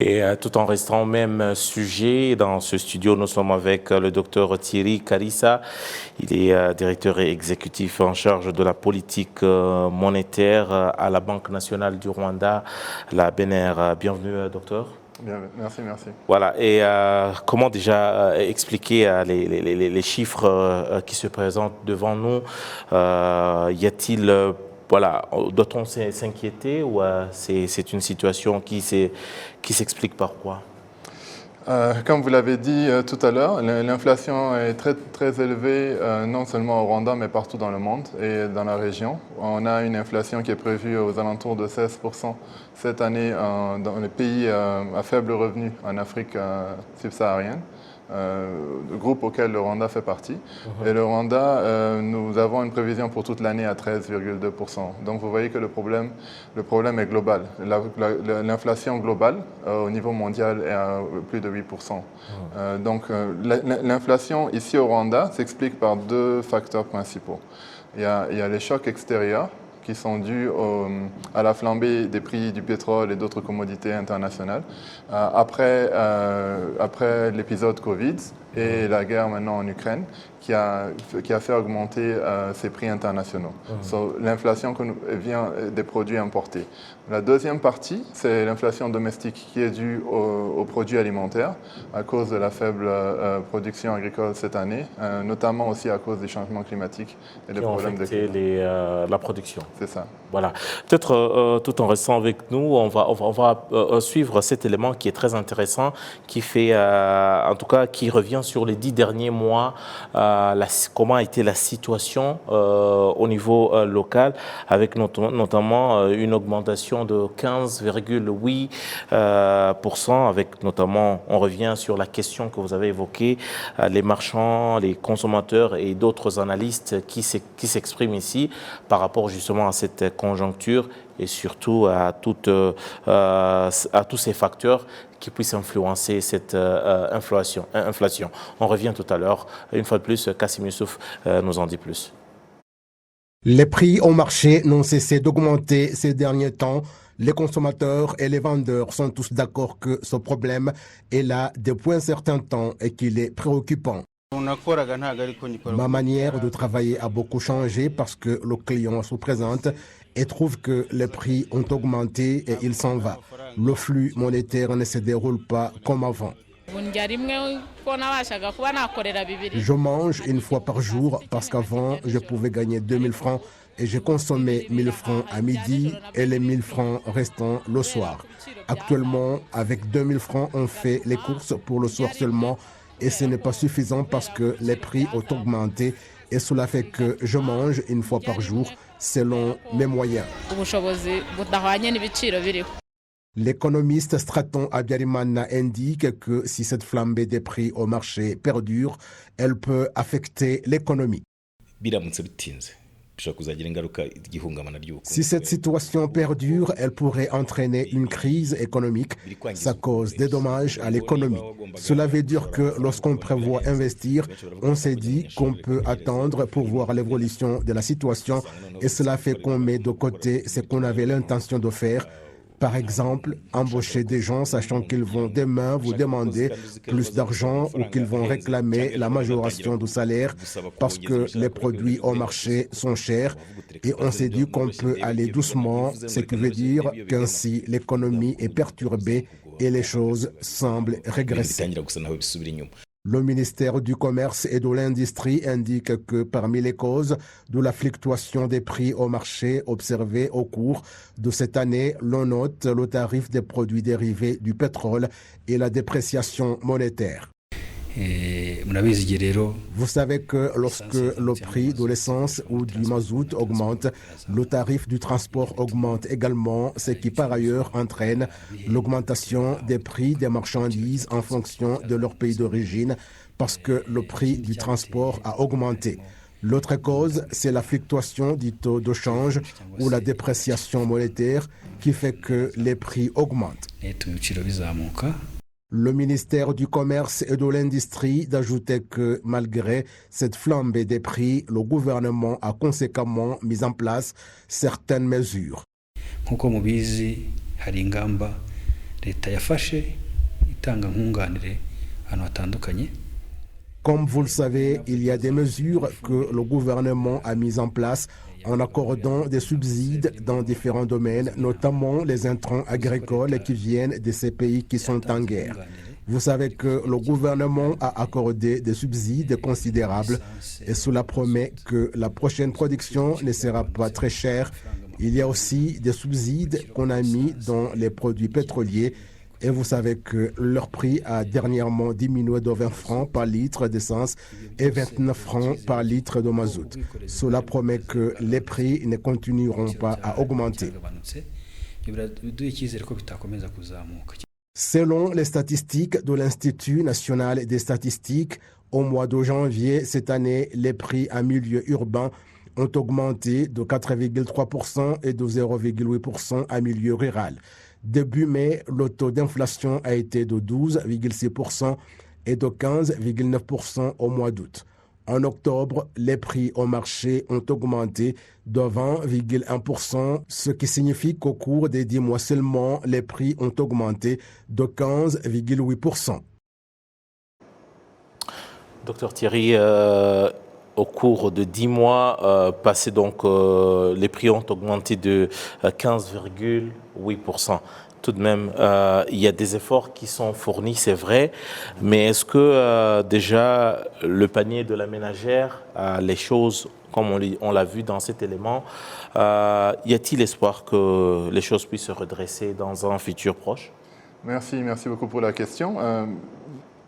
Et tout en restant au même sujet, dans ce studio, nous sommes avec le docteur Thierry Karissa. Il est directeur exécutif en charge de la politique monétaire à la Banque nationale du Rwanda, la BNR. Bienvenue, docteur. Bien, merci. Voilà, et comment déjà expliquer les chiffres qui se présentent devant nous? Y a-t-il, voilà, doit-on s'inquiéter ou c'est une situation qui s'explique par quoi? Comme vous l'avez dit tout à l'heure, l'inflation est très élevée, non seulement au Rwanda, mais partout dans le monde et dans la région. On a une inflation qui est prévue aux alentours de 16% cette année dans les pays à faible revenu en Afrique subsaharienne. Le groupe auquel le Rwanda fait partie. Et le Rwanda, nous avons une prévision pour toute l'année à 13,2%. Donc vous voyez que le problème est global. L'inflation globale au niveau mondial est à plus de 8%. Donc l'inflation ici au Rwanda s'explique par deux facteurs principaux. Il y a les chocs extérieurs qui sont dus à la flambée des prix du pétrole et d'autres commodités internationales après l'épisode Covid et la guerre maintenant en Ukraine qui a fait augmenter ces prix internationaux. L'inflation vient des produits importés. La deuxième partie, c'est l'inflation domestique qui est due aux produits alimentaires à cause de la faible production agricole cette année, notamment aussi à cause des changements climatiques et des problèmes de climat. La production. C'est ça. Voilà. Peut-être tout en restant avec nous, on va suivre cet élément qui est très intéressant, qui fait, en tout cas, qui revient sur les 10 derniers mois, comment a été la situation au niveau local, avec notamment une augmentation de 15,8%, avec notamment, on revient sur la question que vous avez évoquée, les marchands, les consommateurs et d'autres analystes qui s'expriment ici par rapport justement à cette conjoncture et surtout à tous ces facteurs qui puissent influencer cette inflation. On revient tout à l'heure. Une fois de plus, Kassim Youssouf nous en dit plus. Les prix au marché n'ont cessé d'augmenter ces derniers temps. Les consommateurs et les vendeurs sont tous d'accord que ce problème est là depuis un certain temps et qu'il est préoccupant. Ma manière de travailler a beaucoup changé parce que le client se présente et trouve que les prix ont augmenté et il s'en va. Le flux monétaire ne se déroule pas comme avant. Je mange une fois par jour parce qu'avant, je pouvais gagner 2000 francs et je consommais 1000 francs à midi et les 1000 francs restants le soir. Actuellement, avec 2000 francs, on fait les courses pour le soir seulement et ce n'est pas suffisant parce que les prix ont augmenté et cela fait que je mange une fois par jour selon mes moyens. L'économiste Straton Habyarimana indique que si cette flambée des prix au marché perdure, elle peut affecter l'économie. Si cette situation perdure, elle pourrait entraîner une crise économique. Ça cause des dommages à l'économie. Cela veut dire que lorsqu'on prévoit investir, on s'est dit qu'on peut attendre pour voir l'évolution de la situation et cela fait qu'on met de côté ce qu'on avait l'intention de faire. Par exemple, embaucher des gens sachant qu'ils vont demain vous demander plus d'argent ou qu'ils vont réclamer la majoration du salaire parce que les produits au marché sont chers et on s'est dit qu'on peut aller doucement, ce qui veut dire qu'ainsi l'économie est perturbée et les choses semblent régresser. Le ministère du Commerce et de l'Industrie indique que parmi les causes de la fluctuation des prix au marché observée au cours de cette année, l'on note le tarif des produits dérivés du pétrole et la dépréciation monétaire. Vous savez que lorsque le prix de l'essence ou du mazout augmente, le tarif du transport augmente également, ce qui par ailleurs entraîne l'augmentation des prix des marchandises en fonction de leur pays d'origine parce que le prix du transport a augmenté. L'autre cause, c'est la fluctuation du taux de change ou la dépréciation monétaire qui fait que les prix augmentent. Le ministère du Commerce et de l'Industrie d'ajouter que malgré cette flambée des prix, le gouvernement a conséquemment mis en place certaines mesures. leta yafashe itanga nkunganire ahantu hatandukanye. Comme vous le savez, il y a des mesures que le gouvernement a mises en place en accordant des subsides dans différents domaines, notamment les intrants agricoles qui viennent de ces pays qui sont en guerre. Vous savez que le gouvernement a accordé des subsides considérables et cela promet que la prochaine production ne sera pas très chère. Il y a aussi des subsides qu'on a mis dans les produits pétroliers et vous savez que leur prix a dernièrement diminué de 20 francs par litre d'essence et 29 francs par litre de mazout. Cela promet que les prix ne continueront pas à augmenter. Selon les statistiques de l'Institut national des statistiques, au mois de janvier cette année, les prix en milieu urbain ont augmenté de 4,3% et de 0,8% en milieu rural. Début mai, le taux d'inflation a été de 12,6% et de 15,9% au mois d'août. En octobre, les prix au marché ont augmenté de 20,1%, ce qui signifie qu'au cours des 10 mois seulement, les prix ont augmenté de 15,8%. Docteur Thierry, au cours de 10 mois passés, donc, les prix ont augmenté de 15,8%. Tout de même, il y a des efforts qui sont fournis, c'est vrai, mais est-ce que déjà le panier de la ménagère, les choses, comme on l'a vu dans cet élément, y a-t-il espoir que les choses puissent se redresser dans un futur proche? Merci beaucoup pour la question.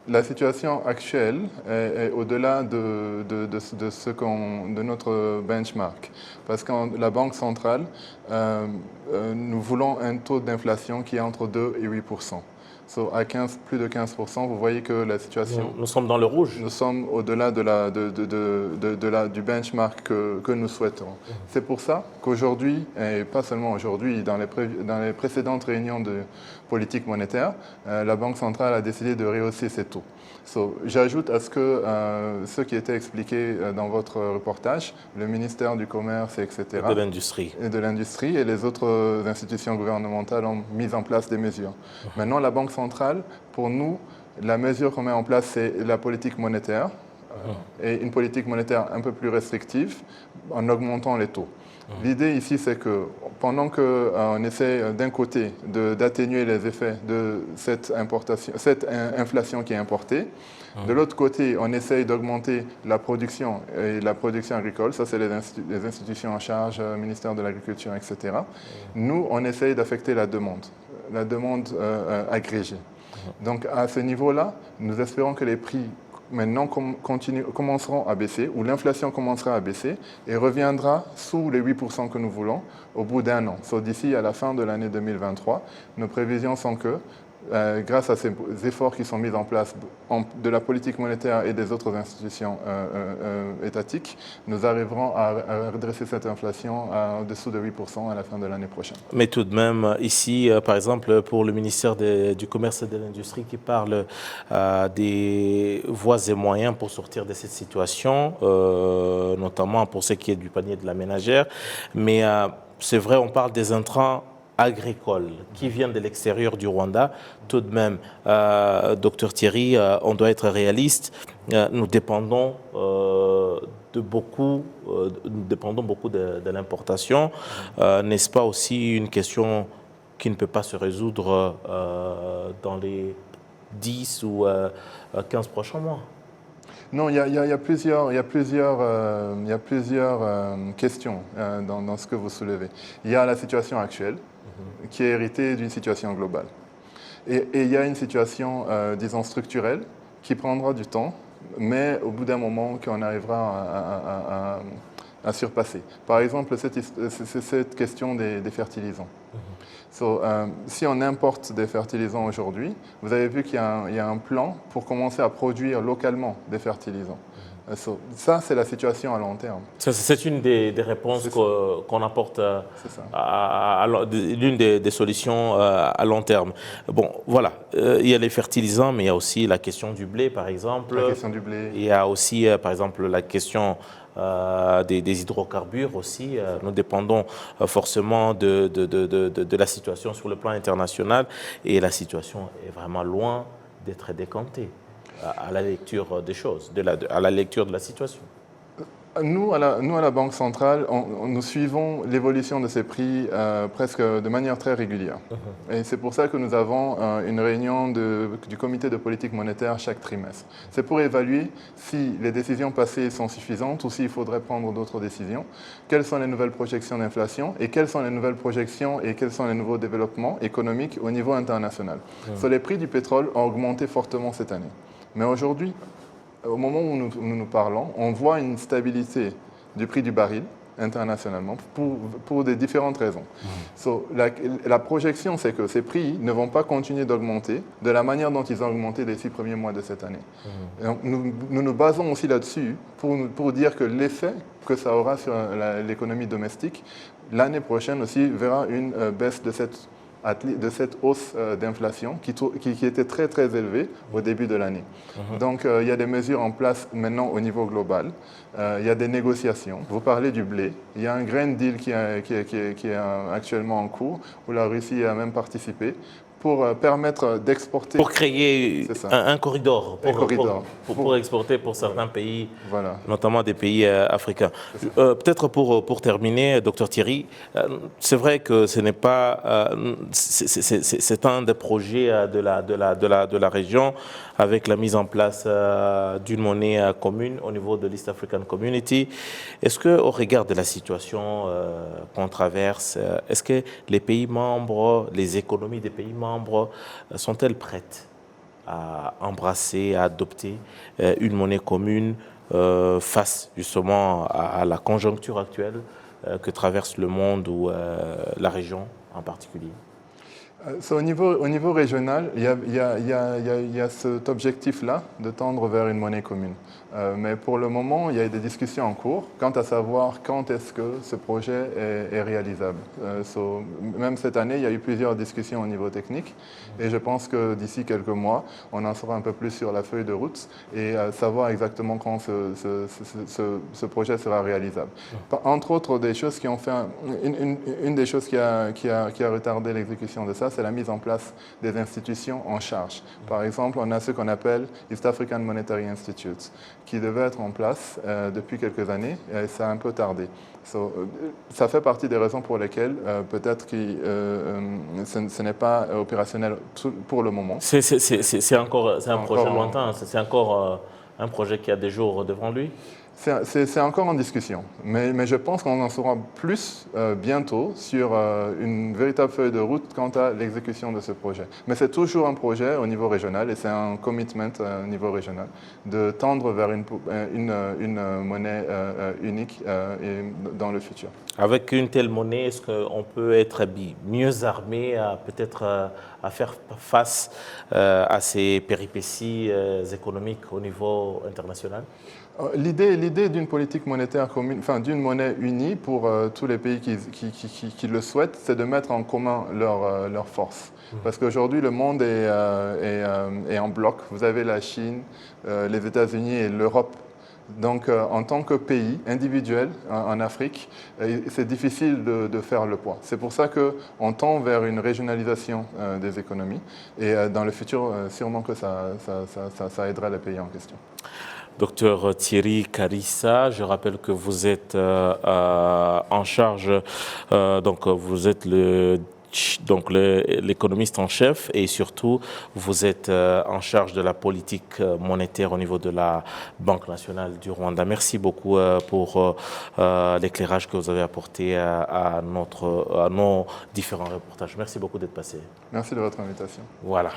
La situation actuelle est au-delà de notre benchmark. Parce que la Banque centrale, nous voulons un taux d'inflation qui est entre 2 et 8%. À plus de 15%, vous voyez que la situation... Nous sommes dans le rouge. Nous sommes au-delà du benchmark que nous souhaitons. C'est pour ça qu'aujourd'hui, et pas seulement aujourd'hui, dans les précédentes réunions de politique monétaire, la Banque centrale a décidé de rehausser ses taux. J'ajoute à ce qui était expliqué dans votre reportage, le ministère du Commerce, etc. Et de l'industrie. Et de l'industrie et les autres institutions gouvernementales ont mis en place des mesures. Maintenant, la Banque centrale, pour nous, la mesure qu'on met en place, c'est la politique monétaire et une politique monétaire un peu plus restrictive en augmentant les taux. L'idée ici, c'est que pendant qu'on essaie d'un côté d'atténuer les effets de cette inflation qui est importée, de l'autre côté, on essaye d'augmenter la production et la production agricole. Ça, c'est les institutions en charge, ministère de l'Agriculture, etc. Nous, on essaye d'affecter la demande agrégée. Donc, à ce niveau-là, nous espérons que les prix maintenant commenceront à baisser, ou l'inflation commencera à baisser et reviendra sous les 8% que nous voulons au bout d'un an. D'ici à la fin de l'année 2023, nos prévisions sont que grâce à ces efforts qui sont mis en place de la politique monétaire et des autres institutions étatiques, nous arriverons à redresser cette inflation en dessous de 8% à la fin de l'année prochaine. Mais tout de même, ici, par exemple, pour le ministère du Commerce et de l'Industrie qui parle des voies et moyens pour sortir de cette situation, notamment pour ce qui est du panier de la ménagère, mais c'est vrai, on parle des intrants agricoles qui viennent de l'extérieur du Rwanda. Tout de même, docteur Thierry, on doit être réaliste. Nous dépendons beaucoup de l'importation. N'est-ce pas aussi une question qui ne peut pas se résoudre dans les 10 ou 15 prochains mois? Non, il y a plusieurs questions dans ce que vous soulevez. Il y a la situation actuelle, qui est héritée d'une situation globale. Et il y a une situation, disons, structurelle, qui prendra du temps, mais au bout d'un moment, qu'on arrivera à surpasser. Par exemple, cette question des fertilisants. Si on importe des fertilisants aujourd'hui, vous avez vu qu'il y a un plan pour commencer à produire localement des fertilisants. Ça, c'est la situation à long terme. C'est une des réponses qu'on apporte, l'une des solutions à long terme. Bon, voilà, il y a les fertilisants, mais il y a aussi la question du blé, par exemple. La question du blé. Il y a aussi, par exemple, la question des hydrocarbures aussi. Nous dépendons forcément de la situation sur le plan international et la situation est vraiment loin d'être décantée à la lecture des choses, à la lecture de la situation. Nous, à la Banque centrale, nous suivons l'évolution de ces prix presque de manière très régulière. Et c'est pour ça que nous avons une réunion du comité de politique monétaire chaque trimestre. C'est pour évaluer si les décisions passées sont suffisantes ou s'il faudrait prendre d'autres décisions, quelles sont les nouvelles projections d'inflation et quelles sont les nouvelles projections et quels sont les nouveaux développements économiques au niveau international. Les prix du pétrole ont augmenté fortement cette année. Mais aujourd'hui, au moment où nous parlons, on voit une stabilité du prix du baril internationalement pour des différentes raisons. La projection, c'est que ces prix ne vont pas continuer d'augmenter de la manière dont ils ont augmenté les 6 premiers mois de cette année. Donc, nous nous basons aussi là-dessus pour dire que l'effet que ça aura sur l'économie domestique, l'année prochaine aussi verra une baisse de cette hausse d'inflation qui était très très élevée au début de l'année. Donc il y a des mesures en place maintenant au niveau global, il y a des négociations. Vous parlez du blé, il y a un grain deal qui est actuellement en cours, où la Russie a même participé, pour permettre d'exporter... Pour créer un corridor, pour exporter pour certains pays, voilà, notamment des pays africains. Peut-être pour terminer, Dr Thierry, c'est vrai que ce n'est pas... c'est un des projets de la région avec la mise en place d'une monnaie commune au niveau de l'East African Community. Est-ce qu'au regard de la situation qu'on traverse, est-ce que les pays membres, les économies des pays membres sont-elles prêtes à embrasser, à adopter une monnaie commune face justement à la conjoncture actuelle que traverse le monde ou la région en particulier? Au niveau régional, il y a cet objectif-là de tendre vers une monnaie commune. Mais pour le moment, il y a des discussions en cours quant à savoir quand est-ce que ce projet est réalisable. Même cette année, il y a eu plusieurs discussions au niveau technique et je pense que d'ici quelques mois, on en saura un peu plus sur la feuille de route et savoir exactement quand ce projet sera réalisable. Entre autres, des choses qui ont fait une des choses qui a retardé l'exécution de ça, c'est la mise en place des institutions en charge. Par exemple, on a ce qu'on appelle East African Monetary Institute, qui devait être en place depuis quelques années et ça a un peu tardé. Ça fait partie des raisons pour lesquelles peut-être que ce n'est pas opérationnel pour le moment. C'est un projet lointain, c'est encore un projet qui a des jours devant lui? C'est encore en discussion, mais je pense qu'on en saura plus bientôt sur une véritable feuille de route quant à l'exécution de ce projet. Mais c'est toujours un projet au niveau régional et c'est un commitment au niveau régional de tendre vers une monnaie unique dans le futur. Avec une telle monnaie, est-ce qu'on peut être mieux armé peut-être à faire face à ces péripéties économiques au niveau international? L'idée d'une politique monétaire commune, enfin d'une monnaie unie pour tous les pays qui le souhaitent, c'est de mettre en commun leurs forces. Parce qu'aujourd'hui, le monde est en bloc. Vous avez la Chine, les États-Unis et l'Europe. Donc, en tant que pays individuel en Afrique, c'est difficile de faire le poids. C'est pour ça qu'on tend vers une régionalisation des économies. Et dans le futur, sûrement que ça aidera les pays en question. Docteur Thierry Karissa, je rappelle que vous êtes en charge, donc vous êtes l'économiste en chef et surtout vous êtes en charge de la politique monétaire au niveau de la Banque nationale du Rwanda. Merci beaucoup pour l'éclairage que vous avez apporté à nos différents reportages. Merci beaucoup d'être passé. Merci de votre invitation. Voilà.